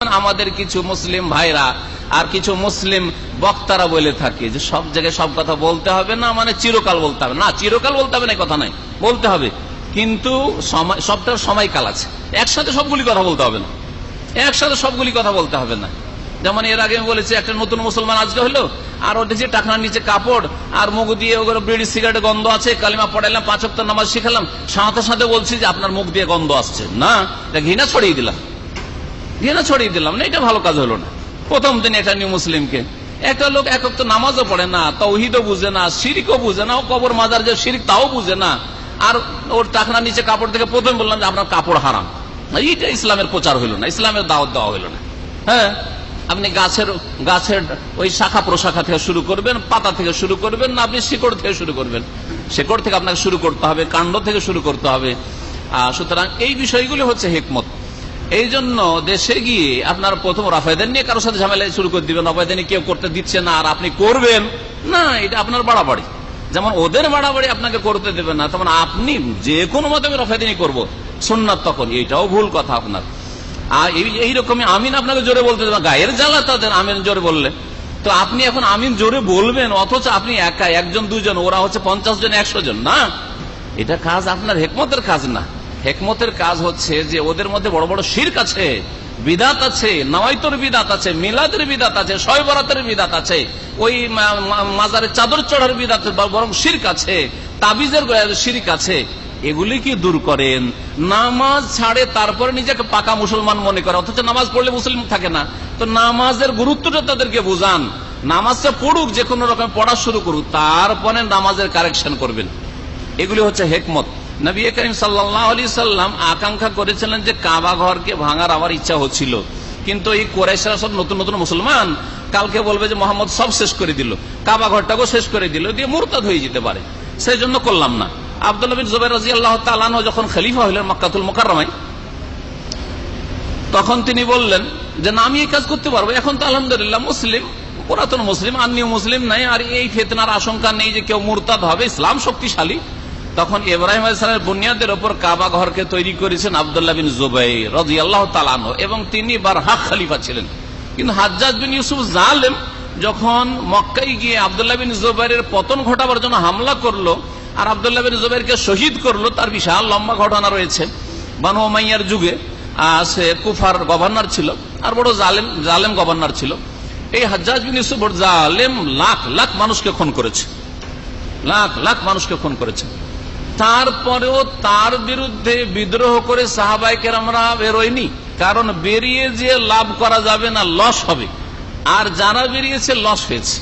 আমাদের কিছু মুসলিম ভাইরা আর কিছু মুসলিম বক্তারা বলে থাকে যে সব জায়গায় সব কথা বলতে হবে না, মানে চিরকাল বলতে হবে না। চিরকাল বলতে হবে না কথা নাই, বলতে হবে, কিন্তু সবটার সময়কাল আছে। একসাথে সবগুলি কথা বলতে হবে না, একসাথে সবগুলি কথা বলতে হবে না। যেমন এর আগে বলেছি, একটা নতুন মুসলমান আজকে হলো, আর ওটা যে টাকনার নিচে কাপড় আর মুখ দিয়ে ওগুলো বিড়ি সিগারেট গন্ধ আছে, কালিমা পড়াইলাম, 5 ওয়াক্ত নামাজ শিখালাম, সাথে সাথে বলছি যে আপনার মুখ দিয়ে গন্ধ আসছে না, এটা ঘৃণা ছড়িয়ে দিলাম, ঘৃণা ছড়িয়ে দিলাম না, এটা ভালো কাজ হলো না। প্রথম দিন একটা নিউ মুসলিমকে, একটা লোক এক ওয়াক্ত নামাজও পড়ে না, তাওহীদও বুঝে না, শিরকও বুঝে না, ও কবর মাজার যে শিরক তাও বুঝে না, আর ওর টাকনার নিচে কাপড় থেকে প্রথম বললাম যে আপনার কাপড় হারাম। এইটা ইসলামের প্রচার হইল না, ইসলামের দাওয়াত দেওয়া হইল না। হ্যাঁ, আপনি গাছের ওই শাখা প্রশাখা থেকে শুরু করবেন, পাতা থেকে শুরু করবেন না, আপনি শিকড় থেকে শুরু করবেন? শিকড় থেকে আপনাকে শুরু করতে হবে, কাণ্ড থেকে শুরু করতে হবে। সুতরাং এই বিষয়গুলি হচ্ছে হিকমত। এই জন্য দেশে গিয়ে আপনার প্রথম রাফায়দান নিয়ে কারোর সাথে ঝামেলা শুরু করে দিবেন, রাফায়দানি কেউ করতে দিচ্ছে না আর আপনি করবেন না, এটা আপনার বাড়াবাড়ি। যেমন ওদের বাড়াবাড়ি আপনাকে করতে দেবেন না, তেমন আপনি যে কোনো মতে আমি রাফায়দানি করবো সুন্নাত, তখন এইটাও ভুল কথা আপনার। আর এইরকমই আমিন আপনাকে জোরে বলতে দেবেন, গায়ের জ্বালা তাদের আমিন জোরে বললে, তো আপনি এখন আমিন জোরে বলবেন, অথচ আপনি একা, একজন দুজন, ওরা হচ্ছে 50 জন 100 জন, না, এটা কাজ আপনার হেকমতের কাজ না। হেকমতের কাজ হচ্ছে যে ওদের মধ্যে বড় বড় শিরক আছে, বিদাত আছে, নওয়াইতর বিদাত আছে, মিলাদের বিদাত আছে, শবে বরাতের বিদাত আছে, ওই মাজারে চাদর চড়ার বিদাত বরং শিরক আছে, তাবিজের শিরক আছে। এগুলি কি দূর করেন? নামাজ ছাড়ে তারপরে নিজেকে পাকা মুসলমান মনে করে, অথচ নামাজ পড়লে মুসলিম থাকে না। তো নামাজের গুরুত্বটা তাদেরকে বুঝান, নামাজটা পড়ুক, যে কোনো রকম পড়া শুরু করুক, তারপরে নামাজের কারেকশন করবেন। এগুলি হচ্ছে হেকমত। নবী করিম সাল্লাল্লাহু আলাইহি সাল্লাম আকাঙ্ক্ষা করেছিলেন যে কাবা ঘরকে ভাঙার আমার ইচ্ছা হচ্ছিল, কিন্তু এই কুরাইশরা সব নতুন নতুন মুসলমান, কালকে বলবে যে মোহাম্মদ সব শেষ করে দিল, কাবা ঘরটাকেও শেষ করে দিল, দিয়ে মুরতাদ হয়ে যেতে পারে, সেই জন্য করলাম না। আব্দুল্লাহ বিন জুবাইর রাদিয়াল্লাহু তাআলা আনহু যখন খলিফা হলেন মক্কাতুল মুকাররমায়, তখন তিনি বললেন যে না, আমি এই কাজ করতে পারবো, এখন তো আলহামদুলিল্লাহ মুসলিম, পুরাতন মুসলিম, আর নিউ মুসলিম নাই, আর এই ফিতনার আশঙ্কা নেই যে কেউ মুরতাদ হবে, ইসলাম শক্তিশালী। তখন ইব্রাহিম আলাইহিস সালামের বুনিয়াদের উপর কাবা ঘরকে তৈরি করেছেন আব্দুল্লাহ বিন জুবাইর রাদিয়াল্লাহু তাআলা আনহু, এবং তিনি বারহাক খলিফা ছিলেন। কিন্তু হাজ্জাজ বিন ইউসুফ জালেম যখন মক্কায় গিয়ে আব্দুল্লাহ বিন জুবাইরের পতন ঘটাবার জন্য হামলা করলো আর আব্দুল্লাহ বিন জুবাইরকে শহীদ করলো, তার বিশাল লম্বা ঘটনা রয়েছে। বানু উমাইয়ার যুগে সে কুফার গভর্নর ছিল, আর বড় জালেম গভর্নর ছিল। এই হাজ্জাজ বিন ইউসুফ জালেম লাখ লাখ মানুষকে খুন করেছে, লাখ লাখ মানুষকে খুন করেছে। তারপরেও তার বিরুদ্ধে বিদ্রোহ করে সাহাবায়ে কেরামরা বেরোয়নি, কারণ বেরিয়ে যে লাভ করা যাবে না, লস হবে। আর যারা বেরিয়েছে লস হয়েছে,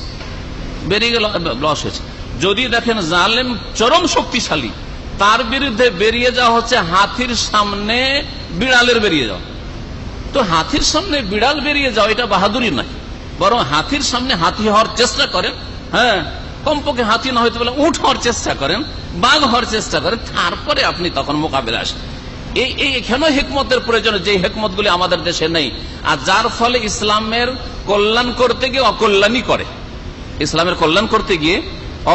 বেরিয়ে গেল লস হয়েছে। যদি দেখেন জালেম চরম শক্তিশালী, তার বিরুদ্ধে বেরিয়ে যাওয়া হচ্ছে হাতির সামনে বিড়ালের বেরিয়ে যাওয়া। তো হাতির সামনে বিড়াল বেরিয়ে যাওয়া এটা বাহাদুরি নয়, বরং হাতির সামনে হাতি হওয়ার চেষ্টা করেন। হ্যাঁ, কমপক্ষে হাতি না হয়তো বলে উঠ হওয়ার চেষ্টা করেন, বাঘ হওয়ার চেষ্টা করেন, তারপরে আপনি তখন মোকাবিলা আসেন। এখানেও হেকমতের প্রয়োজন, যে হেকমত গুলি আমাদের দেশে নেই, আর যার ফলে ইসলামের কল্যাণ করতে গিয়ে অকল্যাণই করে, ইসলামের কল্যাণ করতে গিয়ে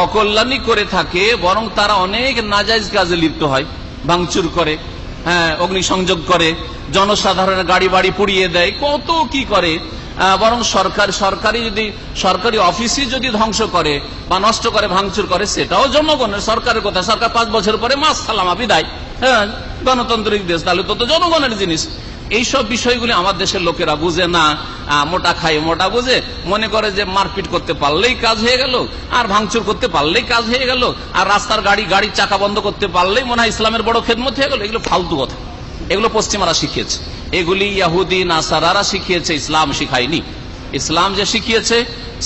অকল্যাণই করে থাকে, বরং তারা অনেক নাজায়েজ কাজে লিপ্ত হয়, ভাঙচুর করে, হ্যাঁ, অগ্নিসংযোগ করে, জনসাধারণের গাড়ি বাড়ি পুড়িয়ে দেয়, কত কি করে। বরং সরকারি অফিসই যদি ধ্বংস করে বা নষ্ট করে, ভাঙচুর করে, সেটাও জনগণের, সরকারের কথা। সরকার 5 বছর পরে মাস সালামা বিদায়। হ্যাঁ, গণতান্ত্রিক দেশ, তাহলে তো জনগণের জিনিস। এইসব বিষয়গুলি আমার দেশের লোকেরা বুঝে না, মোটা খায় মোটা বুঝে, মনে করে যে মারপিট করতে পারলেই কাজ হয়ে গেল, আর ভাঙচুর করতে পারলেই কাজ হয়ে গেল, আর রাস্তার গাড়ির চাকা বন্ধ করতে পারলেই মনে হয় ইসলামের বড় খেদমত হয়ে গেল। এগুলো ফালতু কথা, এগুলো পশ্চিমারা শিখিয়েছে, এগুলি ইহুদি নাসারারা শিখিয়েছে, ইসলাম শিখায়নি। ইসলাম যে শিখিয়েছে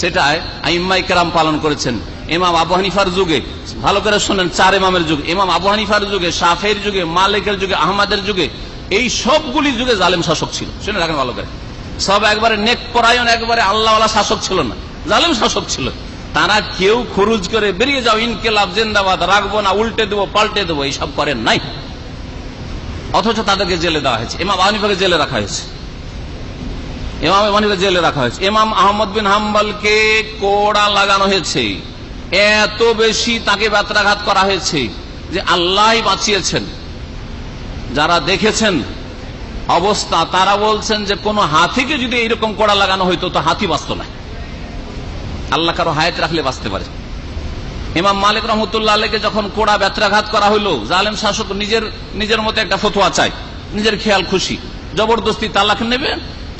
সেটা আইম্মায়ে কেরাম পালন করেছেন। ইমাম আবু হানিফার যুগে, ভালো করে শোনেন, 4 ইমামের যুগে, ইমাম আবু হানিফার যুগে, শাফিঈর যুগে, মালিকের যুগে, আহমদের যুগে, এই সবগুলি যুগে জালেম শাসক ছিল। শুনে রাখেন ভালো করে, সব একবারে নেক পরায়ণ, একবারে আল্লাহওয়ালা শাসক ছিল না, জালেম শাসক ছিল। তারা কেউ খুরুজ করে বেরিয়ে যাও, ইনকিলাব জিন্দাবাদ, রাখবো না, উল্টে দেবো, পাল্টে দেবো, এইসব করেন নাই। অথচ তাদেরকে জেলে দেওয়া হয়েছে, ইমাম আবু হানিফাকে জেলে রাখা হয়েছে, ইমাম আবু হানিফাকে জেলে রাখা হয়েছে। ইমাম আহমদ বিন হাম্বলকে কোড়া লাগানো হয়েছে, এত বেশি তাকে ব্যত্রাঘাত করা হয়েছে যে আল্লাহ বাঁচিয়েছেন। যারা দেখেছেন অবস্থা, তারা বলছেন যে কোন হাতিকে যদি এইরকম কোড়া লাগানো হইতো তো হাতি বাঁচত না, আল্লাহ কারো হায়াত রাখলে বাঁচতে পারে। ইমাম মালিক রহমতুল্লাহ আলাইহিকে যখন কোড়া ব্যত্রাঘাত করা হইলো, জালেম শাসক নিজের মতো একটা ফতোয়া চাই, নিজের খেয়াল খুশি, জবরদস্তি তালাক নেবে,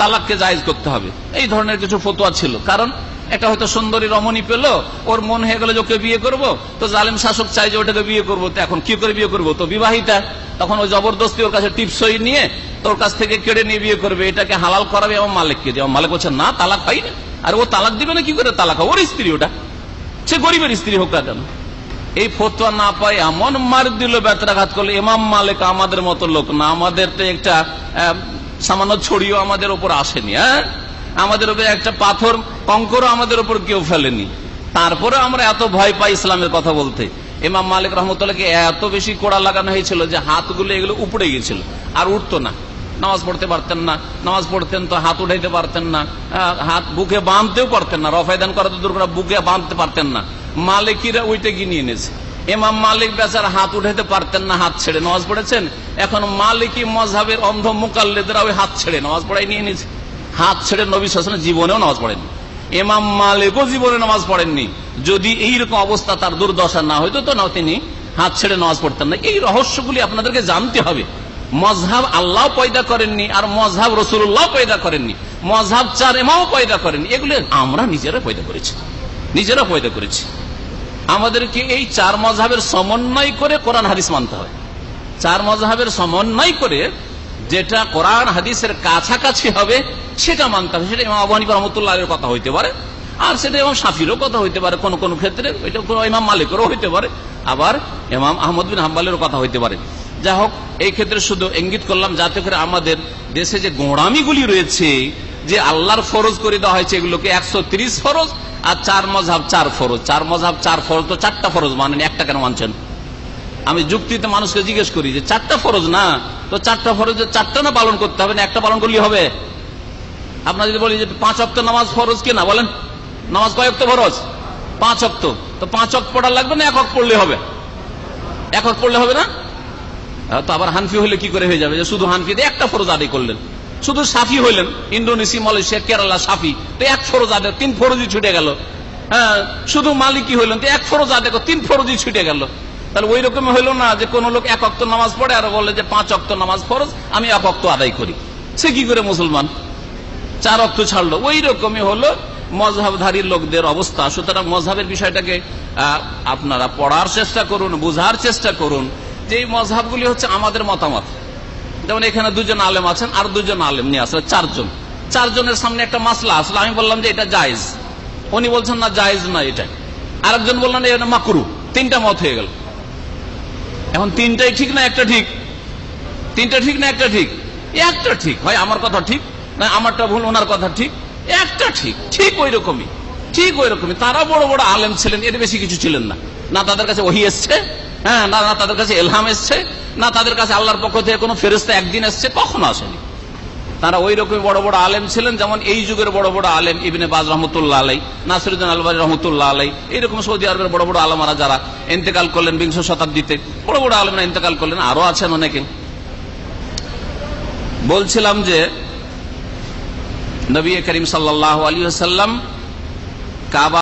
তালাককে জায়েজ করতে হবে, এই ধরনের কিছু ফতোয়া ছিল। কারণ একটা হয়তো সুন্দরী রমণী পেল, ওর মন হয়ে গেল যে ওকে বিয়ে করবো, তো জালেম শাসক চাই যে ওটাকে বিয়ে করবো, তো এখন কি করে বিয়ে করবো, তো বিবাহিতা, তখন ওই জবরদস্তি ওর কাছে টিপসই নিয়ে তোর কাছ থেকে কেড়ে নিয়ে বিয়ে করবে, এটাকে হালাল করাবে ইমাম মালিককে। ইমাম মালিক বলছেন না, তালাক হয় না। আর ও তালাক দিবে না কি করে, তালাক হয়, ওর স্ত্রী, ওটা সে গরিবের স্ত্রী হোক না কেন। এই ফতোয়া না পাই এমন মার দিল, ব্যত্রাঘাত করলো। ইমাম মালিক আমাদের মতো লোক না, আমাদের তো একটা সামান্য ছড়িও আমাদের উপর আসেনি, হ্যাঁ, আমাদের উপরে একটা পাথর কঙ্করও আমাদের উপর কেউ ফেলেনি, তারপরে আমরা এত ভয় পাই ইসলামের কথা বলতে। ইমাম মালিক রহমতুল্লাহকে এত বেশি কোড়া লাগানো হয়েছিল যে হাতগুলো এগুলো উপড়ে গিয়েছিল, আর উঠতো না, নামাজ পড়তে পারতেন না, নামাজ পড়তেন তো হাত উঠাইতে পারতেন না, হাত বুকে বাঁধতেও পারতেন না, রফায়দান করা তো দূর করে বুকে বাঁধতে পারতেন না। মালিকিরা ওইটা গিনিয়ে এনেছে। ইমাম মালিক বেচার হাত উঠাইতে পারতেন না, হাত ছেড়ে নামাজ পড়েছেন। এখন মালিকি মযহাবের অন্ধ মুকাল্লিদরা ওই হাত ছেড়ে নামাজ পড়াই নিয়ে নিয়েছে। হাত ছেড়ে নবী সাল্লাল্লাহু আলাইহি ওয়াসাল্লাম জীবনেও নামাজ পড়েননি, ইমাম মালিকও জীবনে নামাজ পড়েননি। যদি এইরকম অবস্থা তার দুর্দশা না হইতো তো না তিনি হাত ছেড়ে নামাজ পড়তেন না। এই রহস্যগুলি আপনাদেরকে জানতে হবে। মযহাব আল্লাহ পয়দা করেননি, আর মযহাব রাসূলুল্লাহ পয়দা করেননি, মযহাব চার ইমামও পয়দা করেননি, এগুলো আমরা নিজেরা পয়দা করেছি। আমাদেরকে এই চার মযহাবের সমন্বয় করে কোরআন হাদিস মানতে হয়। চার মযহাবের সমন্বয় করে যেটা কোরআন হাদিসের কাছাকাছি হবে সেটা মানতে হবে। সেটা ইমাম আবু হানিফা রাহমাতুল্লাহ আলাইহির কথা হইতে পারে, আর সেটা ইমাম শাফিরও কথা হইতে পারে, কোন কোন ক্ষেত্রে এটা ইমাম মালিকেরও হইতে পারে, আবার ইমাম আহমদ বিন হাম্বলের কথা হইতে পারে। যাই হোক, এই ক্ষেত্রে শুধু ইঙ্গিত করলাম যাতে করে আমাদের দেশে যে গোঁড়ামিগুলি রয়েছে, যে আল্লাহর ফরজ করে দেওয়া হয়েছে এগুলোকে 130 ফরজ, আর চার মযহাব 4 ফরজ। চার মযহাব 4 ফরজ, তো 4টা ফরজ মানেন, একটা কেন মানছেন? আমি যুক্তিতে মানুষকে জিজ্ঞেস করি যে 4টা ফরজ না, তো 4টা ফরজ 4টা না পালন করতে হবে, না একটা পালন করলে হবে? আপনার যদি বলি যে 5 ওয়াক্ত নামাজ ফরজ কিনা, বলেন নামাজ কয় ওয়াক্ত ফরজ? 5 ওয়াক্ত। তো 5 ওয়াক্ত পড়া লাগবে না 1 ওয়াক্ত পড়লে হবে? 1 ওয়াক্ত পড়লে হবে না? তো আবার হানফি হলে কি করে হয়ে যাবে যে শুধু হানফিতে একটা ফরজ আদায় করলেন, শুধু সাফি হইলেন, ইন্দোনেশিয়া, মালয়েশিয়া, কেরালা সাফি, তো 1 ফরজ আদায়, 3 ফরজই ছুটে গেল। হ্যাঁ, শুধু মালিকি হইলেন তো 1 ফরজ আদায়, 3 ফরজই ছুটে গেল। তাহলে ওই রকম হইল না যে কোন লোক 1 ওয়াক্ত নামাজ পড়ে আর বলে যে 5 ওয়াক্ত নামাজ ফরজ, আমি 1 ওয়াক্ত আদায় করি, সে কি করে মুসলমান? 4 ওয়াক্ত ছাড়লো। ওই রকমই হলো মযহাবধারী লোকদের অবস্থা। সুতরাং মযহাবের বিষয়টাকে আপনারা পড়ার চেষ্টা করুন, বুঝার চেষ্টা করুন যে এই মযহাবগুলি হচ্ছে আমাদের মতামত। যেমন এখানে 2 জন আলেম আছেন, আর 2 জন আলেম নিয়ে আসলে 4 জন। 4 জনের সামনে একটা মাসলা আসলে, আমি বললাম যে এটা জায়েজ, উনি বলছেন না জায়েজ না এটা, আরেকজন বললেন এটা মাকরুহ, 3টা মত হয়ে গেল। এখন 3টাই ঠিক না একটা ঠিক? 3টা ঠিক না একটা ঠিক? একটা ঠিক হয়, আমার কথা ঠিক না আমারটা ভুল, ওনার কথা ঠিক, একটা ঠিক। ঠিক ওই রকমই তারা বড় বড় আলেম ছিলেন, এর বেশি কিছু ছিলেন না। না তাদের কাছে ওহী এসছে, হ্যাঁ, না তাদের কাছে ইলহাম এসছে, না তাদের কাছে আল্লাহর পক্ষ থেকে কোনো ফেরেশতা একদিন এসছে, কখনো আসেনি। তারা ওই রকম বড় বড় আলেম ছিলেন, যেমন এই যুগের বড় বড় আলেম ইবনে বাজ রহমতুল্লাহ আলাই, নাসিরুদ্দিন আলবানী রহমতুল্লাহ আলাই, এইরকম সৌদি আরবের বড় বড় আলেমারা যারা ইন্তেকাল করলেন 20 শতাব্দীতে, বড় বড় আলেমরা ইন্তেকাল করলেন, আরো আছেন অনেকে। বলছিলাম যে নবী করিম সাল্লাল্লাহু আলাইহি ওয়াসাল্লাম কাবা